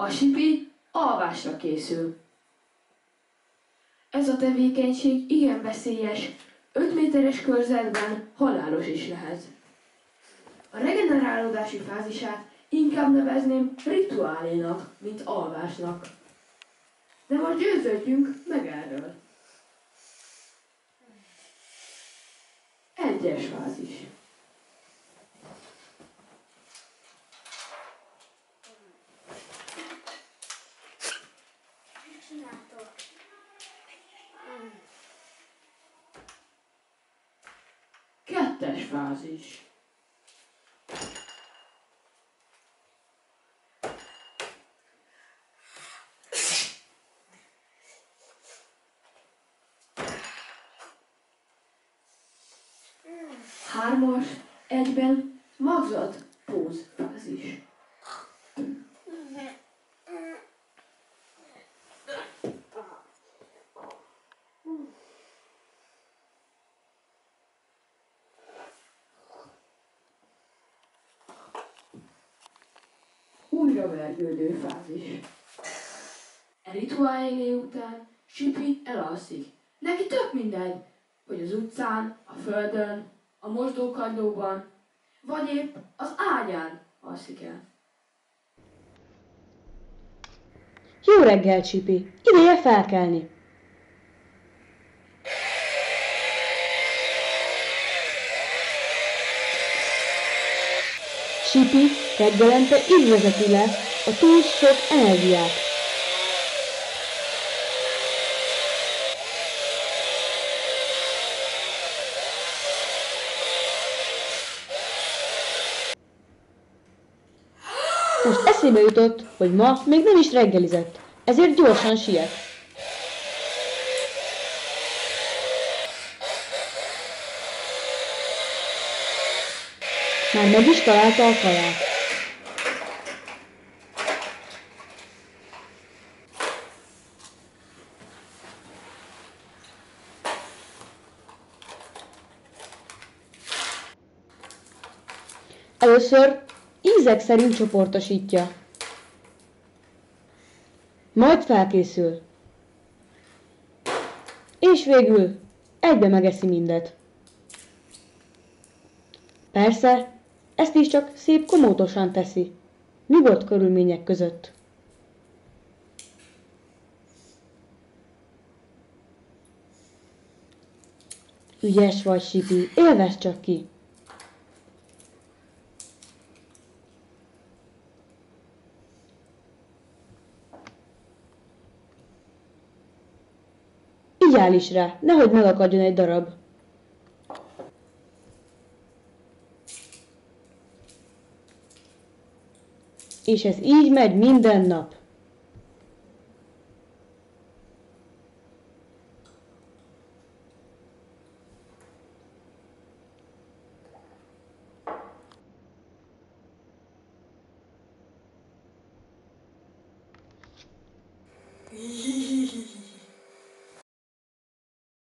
A sipi alvásra készül. Ez a tevékenység igen veszélyes, 5 méteres körzetben halálos is lehet. A regenerálódási fázisát inkább nevezném rituálénak, mint alvásnak. De most győződjünk meg erről. 1. fázis. Kettes fázis. Hármas, egyben magzat póz fázis. Újra vergődő fázis. E rituálé után Sipi elalszik. Neki tök mindegy, hogy az utcán, a földön, a mosdókagylóban, vagy épp az ágyán alszik el. Jó reggel, Sipi! Ideje felkelni! Sipi reggelente így vezeti le a túl sok energiát. Most eszébe jutott, hogy ma még nem is reggelizett, ezért gyorsan siet. Már meg is találta a kaját. Először ízek szerint csoportosítja. Majd felkészül. És végül egybe megeszi mindet. Persze, ezt is csak szép komótosan teszi, nyugodt körülmények között. Ügyes vagy, Sipi, élvezd csak ki! Vigyázz is rá, nehogy megakadjon egy darab. És ez így megy minden nap.